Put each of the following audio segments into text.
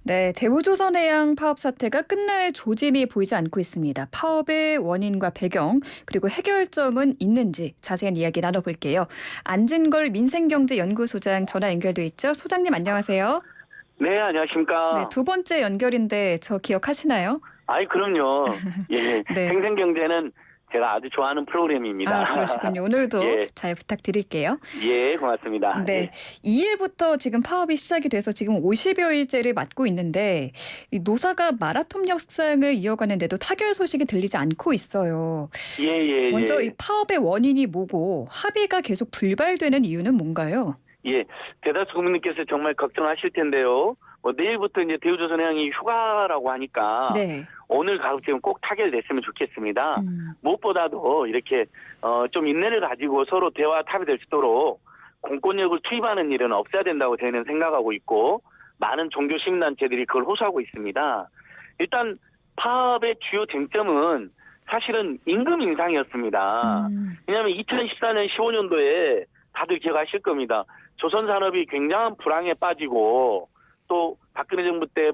네, 대우조선해양 파업 사태가 끝날 조짐이 보이지 않고 있습니다. 파업의 원인과 배경, 그리고 해결점은 있는지 자세한 이야기 나눠볼게요. 안진걸 민생경제연구소장 전화 연결돼 있죠. 소장님 안녕하세요. 네, 네, 안녕하십니까. 두 번째 연결인데 저 기억하시나요? 아이, 그럼요. 예, 네. 생생경제는 제가 아주 좋아하는 프로그램입니다. 아, 그러시군요. 오늘도 예, 잘 부탁드릴게요. 예, 고맙습니다. 네, 예, 2일부터 지금 파업이 시작이 돼서 지금 50여일째를 맞고 있는데 이 노사가 마라톤 협상을 이어가는데도 타결 소식이 들리지 않고 있어요. 예, 예, 먼저 이 예. 파업의 원인이 뭐고 합의가 계속 불발되는 이유는 뭔가요? 예, 대다수 국민님께서 정말 걱정하실 텐데요. 내일부터 이제 대우조선해양이 휴가라고 하니까 네. 오늘 가급적이면 꼭 타결됐으면 좋겠습니다. 무엇보다도 이렇게 좀 인내를 가지고 서로 대화 합의될 수 있도록 공권력을 투입하는 일은 없어야 된다고 저희는 생각하고 있고 많은 종교 시민단체들이 그걸 호소하고 있습니다. 일단 파업의 주요 쟁점은 사실은 임금 인상이었습니다. 왜냐하면 2014년 15년도에 다들 기억하실 겁니다. 조선산업이 굉장한 불황에 빠지고 또 박근혜 정부 때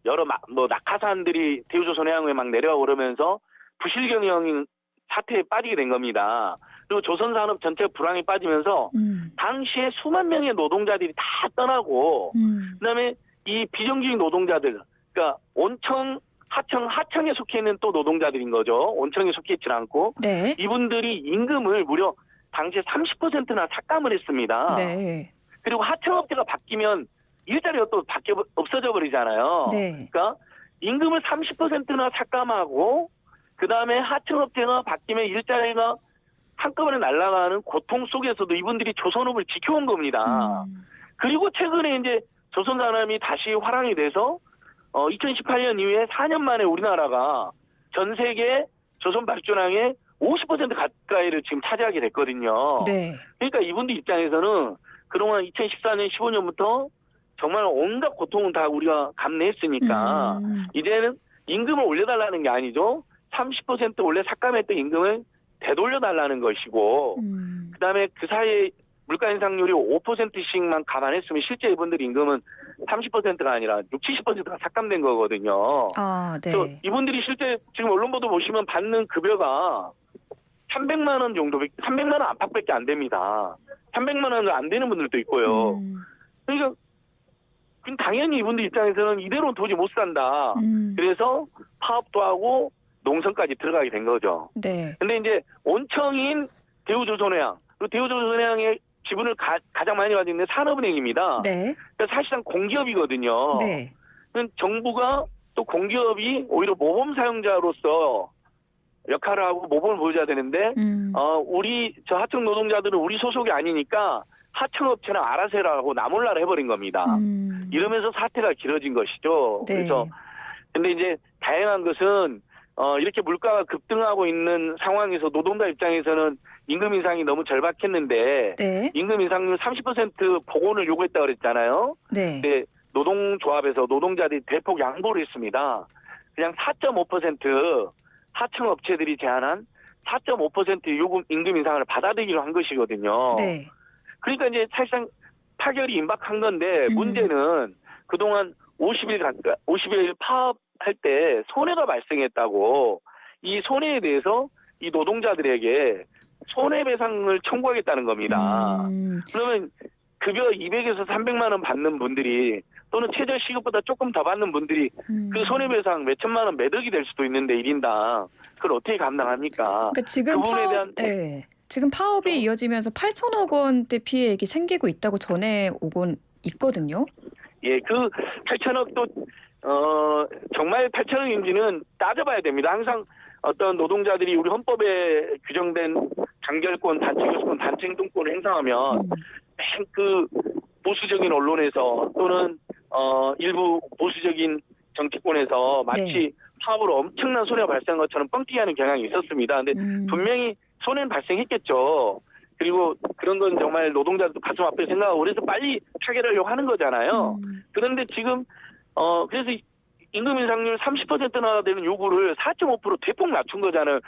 여러 낙하산들이 대우조선해양에 막 내려와 그러면서 부실 경영 사태에 빠지게 된 겁니다. 그리고 조선산업 전체 불황에 빠지면서 당시에 수만 명의 노동자들이 다 떠나고 그다음에 이 비정규직 노동자들 그러니까 온청 하청에 속해 있는 또 노동자들인 거죠. 온청에 속해 있지 않고 네. 이분들이 임금을 무려 당시에 30%나 삭감을 했습니다. 네. 그리고 하청업체가 바뀌면 일자리가 또 없어져 버리잖아요. 네. 그러니까 임금을 30%나 삭감하고 그다음에 하청업체가 바뀌면 일자리가 한꺼번에 날아가는 고통 속에서도 이분들이 조선업을 지켜온 겁니다. 그리고 최근에 이제 조선산업이 다시 화랑이 돼서 2018년 이후에 4년 만에 우리나라가 전 세계 조선 발전량의 50% 가까이를 지금 차지하게 됐거든요. 네. 그러니까 이분들 입장에서는 그동안 2014년, 15년부터 정말 온갖 고통은 다 우리가 감내했으니까 이제는 임금을 올려달라는 게 아니죠. 30% 원래 삭감했던 임금을 되돌려달라는 것이고 그다음에 그 사이에 물가 인상률이 5%씩만 감안했으면 실제 이분들 임금은 30%가 아니라 60, 70%가 삭감된 거거든요. 아, 그래서 네. 이분들이 실제 지금 언론 보도 보시면 받는 급여가 300만 원 정도, 300만 원 안팎밖에 안 됩니다. 300만 원 안 되는 분들도 있고요. 그러니까 당연히 이분들 입장에서는 이대로는 도저히 못 산다. 그래서 파업도 하고 농성까지 들어가게 된 거죠. 네. 근데 이제 온청인 대우조선해양, 그리고 대우조선해양의 지분을 가장 많이 가지고 있는 산업은행입니다. 네. 그러니까 사실상 공기업이거든요. 네. 정부가 또 공기업이 오히려 모범 사용자로서 역할을 하고 모범을 보여줘야 되는데 우리 하청 노동자들은 우리 소속이 아니니까 하청업체는 알아서 해라고 나몰라라 해버린 겁니다. 이러면서 사태가 길어진 것이죠. 네. 그래서 근데 이제 다행한 것은 이렇게 물가가 급등하고 있는 상황에서 노동자 입장에서는 임금 인상이 너무 절박했는데 네. 임금 인상률 30% 복원을 요구했다고 그랬잖아요. 네. 근데 노동조합에서 노동자들이 대폭 양보를 했습니다. 그냥 4.5% 하청업체들이 제안한 4.5% 요금 임금 인상을 받아들이기로 한 것이거든요. 네. 그러니까 이제 사실상 타결이 임박한 건데 문제는 그동안 50일 파업할 때 손해가 발생했다고 이 손해에 대해서 이 노동자들에게 손해배상을 청구하겠다는 겁니다. 그러면 급여 200에서 300만 원 받는 분들이 또는 최저 시급보다 조금 더 받는 분들이 그 손해배상 몇 천만 원 매덕이 될 수도 있는데 1인당 그걸 어떻게 감당합니까? 그러니까 지금 그 부분에 대한 네. 지금 파업이 이어지면서 8천억 원대 피해액이 생기고 있다고 전해 오곤 있거든요. 예, 그 8천억도 정말 8천억인지는 따져봐야 됩니다. 항상 어떤 노동자들이 우리 헌법에 규정된 단결권, 단체 교섭권, 단체 행동권을 행사하면 맨 그 보수적인 언론에서 또는 일부 보수적인 정치권에서 마치 네. 파업으로 엄청난 손해가 발생한 것처럼 뻥튀기하는 경향이 있었습니다. 근데 분명히 손해는 발생했겠죠. 그리고 그런 건 정말 노동자들도 가슴 아프게 생각하고 그래서 빨리 타결하려고 하는 거잖아요. 그런데 지금 그래서 임금 인상률 30%나 되는 요구를 4.5% 대폭 낮춘 거잖아요.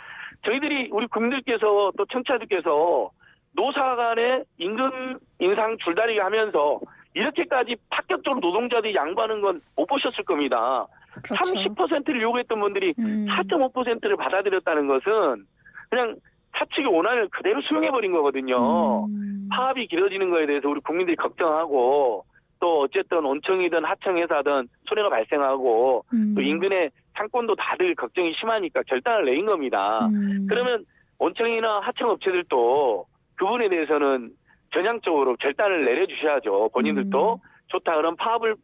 저희들이 우리 국민들께서 또 청취자들께서 노사 간의 임금 인상 줄다리기 하면서 이렇게까지 파격적으로 노동자들이 양보하는 건 못 보셨을 겁니다. 그렇죠. 30%를 요구했던 분들이 4.5%를 받아들였다는 것은 그냥 사측의 원한을 그대로 수용해버린 거거든요. 파업이 길어지는 거에 대해서 우리 국민들이 걱정하고 또 어쨌든 온청이든 하청회사든 손해가 발생하고 또 인근의 상권도 다들 걱정이 심하니까 결단을 내린 겁니다. 그러면 온청이나 하청업체들도 그분에 대해서는 전향적으로 결단을 내려주셔야죠. 본인들도 좋다 그럼 파업을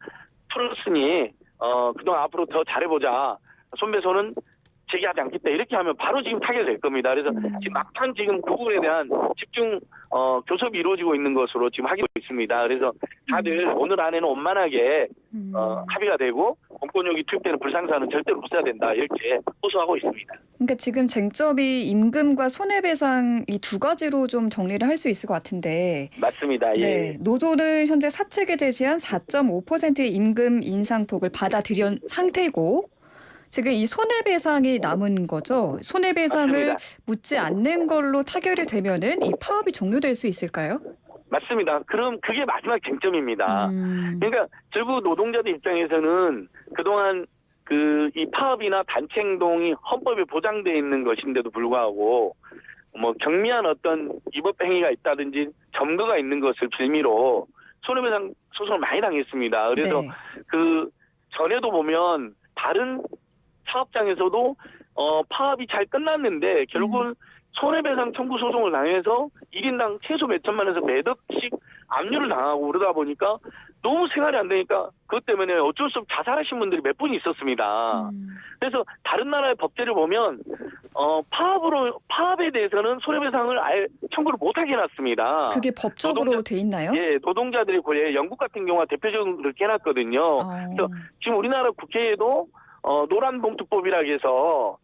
풀었으니 그동안 앞으로 더 잘해보자. 손배소는 제기하지 않겠다. 이렇게 하면 바로 지금 타결될 겁니다. 그래서 지금 막판 지금 그 부분에 대한 집중 교섭이 이루어지고 있는 것으로 지금 하고 있습니다. 그래서 다들 오늘 안에는 원만하게 합의가 되고 공권력이 투입되는 불상사는 절대로 없어야 된다. 이렇게 호소하고 있습니다. 그러니까 지금 쟁점이 임금과 손해배상 이 두 가지로 좀 정리를 할 수 있을 것 같은데. 맞습니다. 예. 네, 노조는 현재 사측에 제시한 4.5%의 임금 인상폭을 받아들인 상태고 지금 이 손해배상이 남은 거죠. 손해배상을 맞습니다. 묻지 않는 걸로 타결이 되면은 이 파업이 종료될 수 있을까요? 맞습니다. 그럼 그게 마지막 쟁점입니다. 그러니까 결국 노동자들 입장에서는 그동안 이 파업이나 단체 행동이 헌법에 보장되어 있는 것인데도 불구하고 뭐 경미한 어떤 위법 행위가 있다든지 점거가 있는 것을 빌미로 손해배상 소송을 많이 당했습니다. 그래서 네. 그 전에도 보면 다른 사업장에서도 파업이 잘 끝났는데 결국은 손해배상 청구 소송을 당해서 1인당 최소 몇 천만 원에서 몇 억씩 압류를 당하고 그러다 보니까 너무 생활이 안 되니까 그것 때문에 어쩔 수 없이 자살하신 분들이 몇 분이 있었습니다. 그래서 다른 나라의 법제를 보면 파업에 대해서는 손해배상을 아예 청구를 못하게 해놨습니다. 그게 법적으로 돼 있나요? 예, 노동자들의 고려 영국 같은 경우가 대표적으로 그렇게 해놨거든요. 그래서 지금 우리나라 국회에도 노란봉투법이라고 해서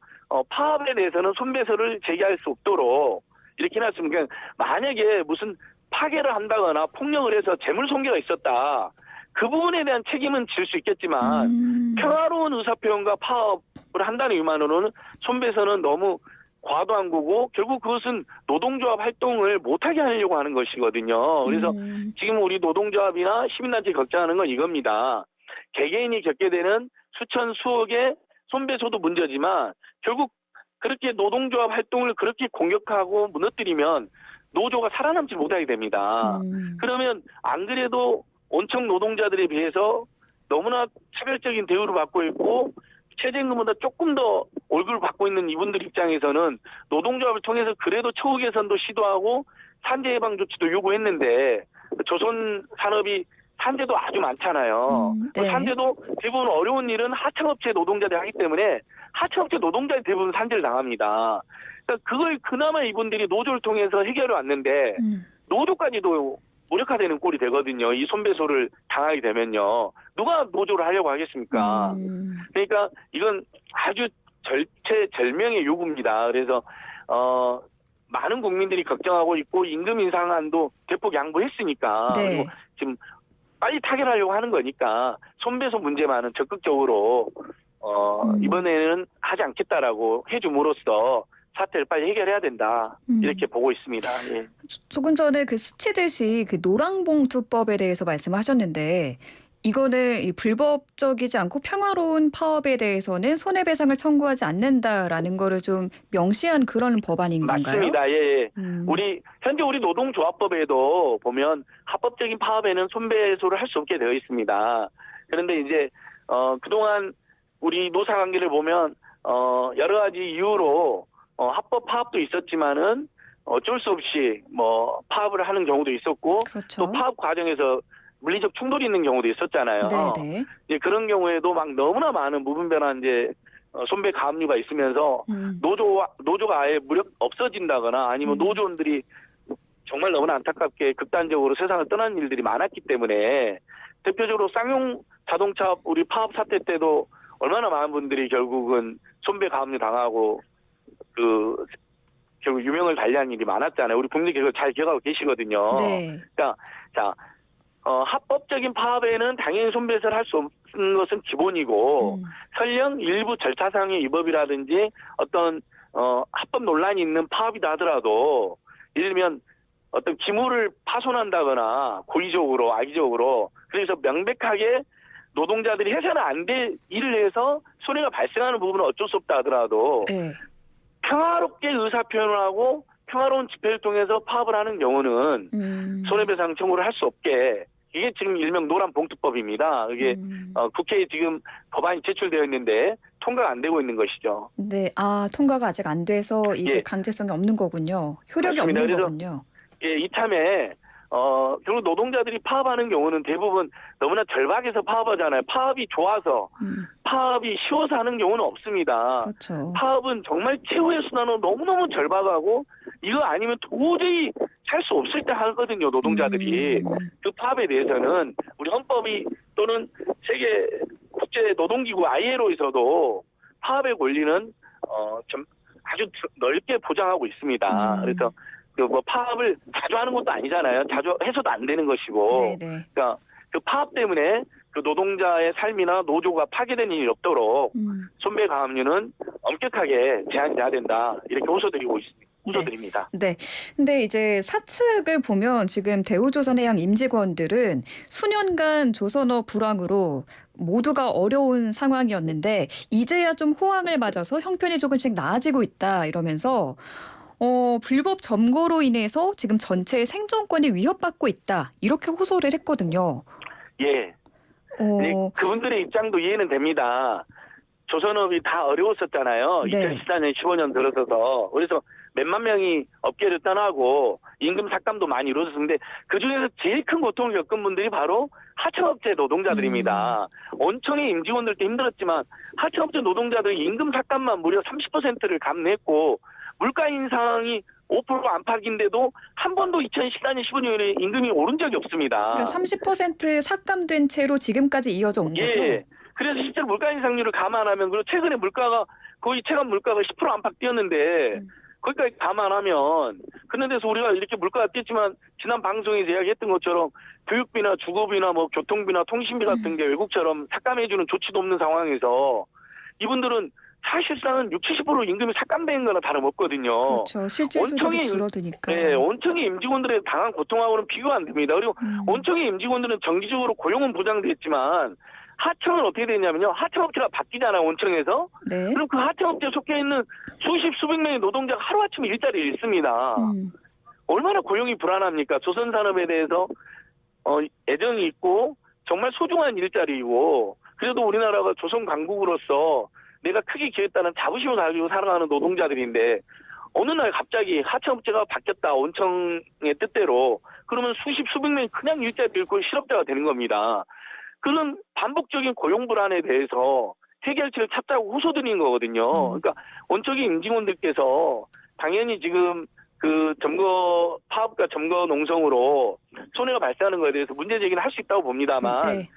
파업에 대해서는 손배소를 제기할 수 없도록 이렇게 해놨습니다. 만약에 무슨 파괴를 한다거나 폭력을 해서 재물손괴가 있었다. 그 부분에 대한 책임은 질 수 있겠지만 평화로운 의사표현과 파업을 한다는 이유만으로는 손배소는 너무 과도한 거고 결국 그것은 노동조합 활동을 못하게 하려고 하는 것이거든요. 그래서 지금 우리 노동조합이나 시민단체 걱정하는 건 이겁니다. 개개인이 겪게 되는 수천 수억의 손배소도 문제지만 결국 그렇게 노동조합 활동을 그렇게 공격하고 무너뜨리면 노조가 살아남지 못하게 됩니다. 그러면 안 그래도 온청 노동자들에 비해서 너무나 차별적인 대우를 받고 있고 최저임금보다 조금 더 월급을 받고 있는 이분들 입장에서는 노동조합을 통해서 그래도 처우 개선도 시도하고 산재 예방 조치도 요구했는데 조선 산업이 산재도 아주 많잖아요. 네. 산재도 대부분 어려운 일은 하청업체 노동자들이 하기 때문에 하청업체 노동자들이 대부분 산재를 당합니다. 그러니까 그걸 그나마 이분들이 노조를 통해서 해결해 왔는데 노조까지도 무력화되는 꼴이 되거든요. 이 손배소를 당하게 되면요. 누가 노조를 하려고 하겠습니까? 그러니까 이건 아주 절체절명의 요구입니다. 그래서 많은 국민들이 걱정하고 있고 임금 인상안도 대폭 양보했으니까 네. 그리고 지금 빨리 타결하려고 하는 거니까 손배소 문제만은 적극적으로 이번에는 하지 않겠다라고 해줌으로써 사태를 빨리 해결해야 된다. 이렇게 보고 있습니다. 예. 조금 전에 그 스치듯이 그 노란봉투법에 대해서 말씀하셨는데 이거는 이 불법적이지 않고 평화로운 파업에 대해서는 손해배상을 청구하지 않는다라는 거를 좀 명시한 그런 법안인 건가요? 맞습니다. 예. 현재 우리 노동조합법에도 보면 합법적인 파업에는 손배소를 할 수 없게 되어 있습니다. 그런데 이제 그동안 우리 노사관계를 보면 여러 가지 이유로 합법 파업도 있었지만은 어쩔 수 없이 뭐 파업을 하는 경우도 있었고 그렇죠. 또 파업 과정에서 물리적 충돌이 있는 경우도 있었잖아요. 네네. 이제 그런 경우에도 막 너무나 많은 무분별한 이제 손배 가압류가 있으면서 노조가 아예 무력 없어진다거나 아니면 노조원들이 정말 너무나 안타깝게 극단적으로 세상을 떠난 일들이 많았기 때문에 대표적으로 쌍용 자동차 우리 파업 사태 때도 얼마나 많은 분들이 결국은 손배 가압류 당하고 결국 유명을 달리한 일이 많았잖아요. 우리 국민들 그걸 잘 기억하고 계시거든요. 네. 그러니까 합법적인 파업에는 당연히 손배소를 할 수 없는 것은 기본이고 설령 일부 절차상의 위법이라든지 어떤 합법 논란이 있는 파업이다 하더라도 예를 들면 어떤 기물을 파손한다거나 고의적으로 악의적으로 그래서 명백하게 노동자들이 해서는 안 될 일을 해서 손해가 발생하는 부분은 어쩔 수 없다 하더라도 네. 평화롭게 의사표현을 하고 평화로운 집회를 통해서 파업을 하는 경우는 손해배상 청구를 할 수 없게 이게 지금 일명 노란봉투법입니다. 이게 국회에 지금 법안이 제출되어 있는데 통과가 안 되고 있는 것이죠. 네, 통과가 아직 안 돼서 이게 예. 강제성이 없는 거군요. 효력이 그렇습니다. 없는 그래서 거군요. 예, 이참에 결국 노동자들이 파업하는 경우는 대부분 너무나 절박해서 파업하잖아요. 파업이 좋아서 파업이 쉬워서 하는 경우는 없습니다. 그렇죠. 파업은 정말 최후의 수단으로 너무너무 절박하고 이거 아니면 도저히 살 수 없을 때 하거든요. 노동자들이. 그 파업에 대해서는 우리 헌법이 또는 세계 국제 노동기구 ILO에서도 파업의 권리는 좀 아주 넓게 보장하고 있습니다. 그래서 그 뭐 파업을 자주 하는 것도 아니잖아요. 자주 해서도 안 되는 것이고. 네네. 그러니까 그 파업 때문에 그 노동자의 삶이나 노조가 파괴되는 일이 없도록 손배 가압류는 엄격하게 제한돼야 된다. 이렇게 호소드리고 있습니다. 호소드립니다. 네. 근데 이제 사측을 보면 지금 대우조선해양 임직원들은 수년간 조선업 불황으로 모두가 어려운 상황이었는데 이제야 좀 호황을 맞아서 형편이 조금씩 나아지고 있다 이러면서 불법 점거로 인해서 지금 전체의 생존권이 위협받고 있다. 이렇게 호소를 했거든요. 예. 그분들의 입장도 이해는 됩니다. 조선업이 다 어려웠었잖아요. 네. 2014년, 15년 들어서서. 그래서 몇만 명이 업계를 떠나고 임금 삭감도 많이 이루어졌는데 그중에서 제일 큰 고통을 겪은 분들이 바로 하청업체 노동자들입니다. 온청의 임직원들도 힘들었지만 하청업체 노동자들이 임금 삭감만 무려 30%를 감내했고 물가 인상이 5% 안팎인데도 한 번도 2014년, 15년에 임금이 오른 적이 없습니다. 그러니까 30% 삭감된 채로 지금까지 이어져 온 거죠? 예. 그래서 실제로 물가 인상률을 감안하면 그리고 최근에 물가가 거의 체감 물가가 10% 안팎 뛰었는데 거기까지 감안하면 그런데서 우리가 이렇게 물가가 뛰었지만 지난 방송에서 이야기했던 것처럼 교육비나 주거비나 뭐 교통비나 통신비 같은 게 외국처럼 삭감해주는 조치도 없는 상황에서 이분들은 사실상은 60~70% 임금이 삭감된 거나 다름없거든요. 그렇죠. 실제 소득이 줄어드니까. 네, 온청의 임직원들의 당한 고통하고는 비교가 안 됩니다. 그리고 온청의 임직원들은 정기적으로 고용은 보장됐지만 하청은 어떻게 되냐면요. 하청업체가 바뀌잖아요. 온청에서. 네. 그럼 그 하청업체에 속해 있는 수십 수백 명의 노동자가 하루아침에 일자리를 잃습니다. 얼마나 고용이 불안합니까? 조선산업에 대해서 애정이 있고 정말 소중한 일자리이고 그래도 우리나라가 조선 강국으로서 내가 크게 기했다는 자부심을 가지고 살아가는 노동자들인데 어느 날 갑자기 하청업체가 바뀌었다. 온청의 뜻대로. 그러면 수십 수백 명이 그냥 일자리 잃고 실업자가 되는 겁니다. 그런 반복적인 고용 불안에 대해서 해결책을 찾자고 호소드리는 거거든요. 그러니까 온청의 임직원들께서 당연히 지금 그 파업과 점거 농성으로 손해가 발생하는 것에 대해서 문제 제기는 할 수 있다고 봅니다만 네.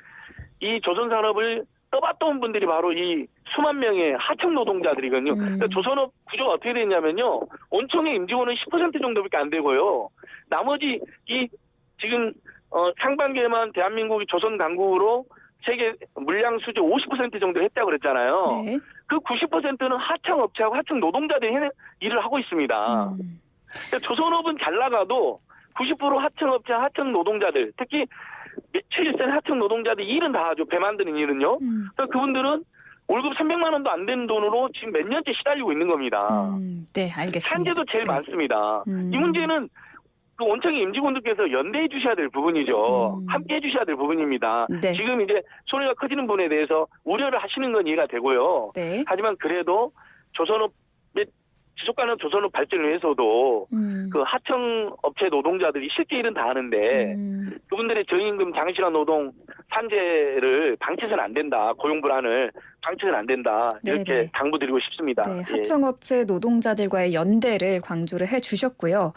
이 조선산업을 떠받던 분들이 바로 이 수만 명의 하청 노동자들이거든요. 그러니까 조선업 구조가 어떻게 됐냐면요. 온청의 임직원은 10% 정도밖에 안 되고요. 나머지 이 지금 상반기에만 대한민국이 조선 강국으로 세계 물량 수지 50% 정도 했다고 그랬잖아요. 네. 그 90%는 하청업체하고 하청 노동자들이 일을 하고 있습니다. 그러니까 조선업은 잘 나가도 90% 하청업체, 하청 노동자들, 특히 며칠 전 하청 노동자들 일은 다 하죠. 배 만드는 일은요. 그러니까 그분들은 월급 300만 원도 안 되는 돈으로 지금 몇 년째 시달리고 있는 겁니다. 네, 알겠습니다. 산재도 제일 많습니다. 이 문제는 그 온청의 임직원들께서 연대해 주셔야 될 부분이죠. 함께 해 주셔야 될 부분입니다. 네. 지금 이제 손해가 커지는 분에 대해서 우려를 하시는 건 이해가 되고요. 네. 하지만 그래도 조선업의 지속가능 조선업 발전을 위해서도 그 하청업체 노동자들이 실제 일은 다 하는데 그분들의 저임금 장시간 노동 산재를 방치해서는 안 된다. 고용 불안을 방치해서는 안 된다. 이렇게 네네. 당부드리고 싶습니다. 네, 예. 하청업체 노동자들과의 연대를 강조를 해주셨고요.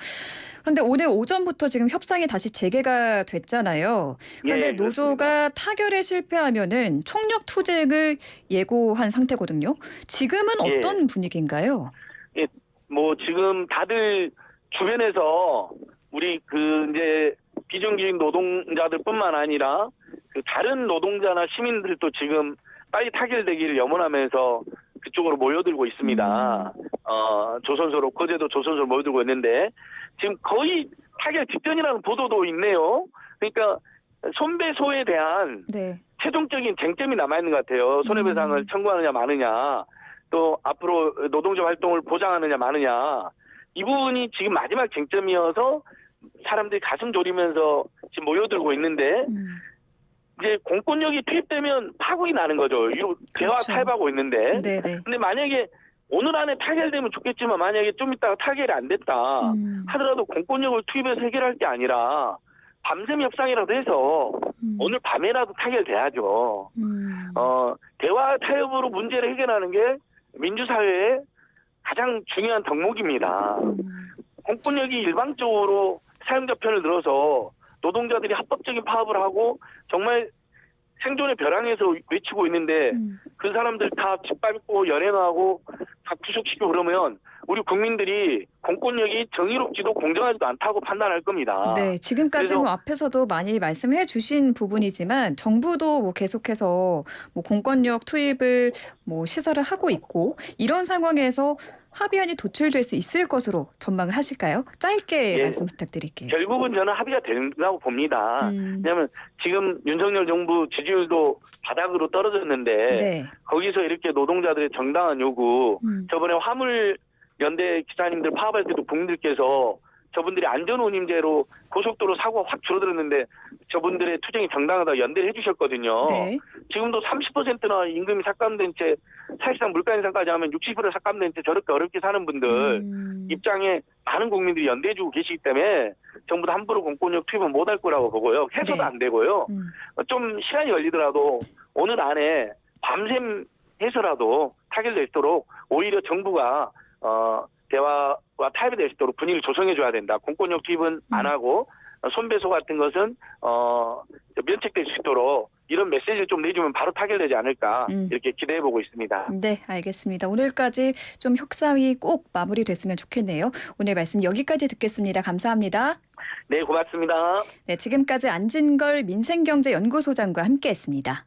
그런데 오늘 오전부터 지금 협상이 다시 재개가 됐잖아요. 그런데 예, 노조가 타결에 실패하면은 총력 투쟁을 예고한 상태거든요. 지금은 예. 어떤 분위기인가요? 예, 뭐 지금 다들 주변에서 우리 그 이제 비정규직 노동자들뿐만 아니라 그 다른 노동자나 시민들도 지금 빨리 타결되기를 염원하면서 그쪽으로 모여들고 있습니다. 조선소로 거제도 조선소로 모여들고 있는데 지금 거의 타결 직전이라는 보도도 있네요. 그러니까 손배소에 대한 네. 최종적인 쟁점이 남아있는 것 같아요. 손해배상을 청구하느냐 마느냐, 또 앞으로 노동자 활동을 보장하느냐 마느냐, 이 부분이 지금 마지막 쟁점이어서 사람들이 가슴 졸이면서 지금 모여들고 있는데 이제 공권력이 투입되면 파국이 나는 거죠. 대화 그렇죠. 타협하고 있는데. 네네. 근데 만약에 오늘 안에 타결되면 좋겠지만 만약에 좀 이따가 타결이 안 됐다 하더라도 공권력을 투입해서 해결할 게 아니라 밤샘 협상이라도 해서 오늘 밤에라도 타결돼야죠. 대화 타협으로 문제를 해결하는 게 민주사회의 가장 중요한 덕목입니다. 공권력이 일방적으로 사용자 편을 들어서 노동자들이 합법적인 파업을 하고 정말 생존의 벼랑에서 외치고 있는데 그 사람들 다 짓밟고 연행하고 다 구속시키고 그러면 우리 국민들이 공권력이 정의롭지도 공정하지도 않다고 판단할 겁니다. 네, 지금까지 그래서- 뭐 앞에서도 많이 말씀해 주신 부분이지만 정부도 뭐 계속해서 뭐 공권력 투입을 뭐 시사를 하고 있고 이런 상황에서 합의안이 도출될 수 있을 것으로 전망을 하실까요? 짧게 예. 말씀 부탁드릴게요. 결국은 저는 합의가 된다고 봅니다. 왜냐하면 지금 윤석열 정부 지지율도 바닥으로 떨어졌는데 네. 거기서 이렇게 노동자들의 정당한 요구, 저번에 화물연대 기사님들 파업할 때도 국민들께서 저분들이 안전운임제로 고속도로 사고가 확 줄어들었는데 저분들의 투쟁이 정당하다 연대를 해주셨거든요. 네. 지금도 30%나 임금이 삭감된 채 사실상 물가 인상까지 하면 60% 삭감된 채 저렇게 어렵게 사는 분들 입장에 많은 국민들이 연대해주고 계시기 때문에 정부도 함부로 공권력 투입은 못할 거라고 보고요. 해서도 네. 안 되고요. 좀 시간이 걸리더라도 오늘 안에 밤샘 해서라도 타결될 수 있도록 오히려 정부가 대화와 타협이 될 수 있도록 분위기를 조성해줘야 된다. 공권력 투입은 안 하고 손배소 같은 것은 면책될 수 있도록 이런 메시지를 좀 내주면 바로 타결되지 않을까 이렇게 기대해보고 있습니다. 네, 알겠습니다. 오늘까지 좀 협상이 꼭 마무리됐으면 좋겠네요. 오늘 말씀 여기까지 듣겠습니다. 감사합니다. 네, 고맙습니다. 네, 지금까지 안진걸 민생경제연구소장과 함께했습니다.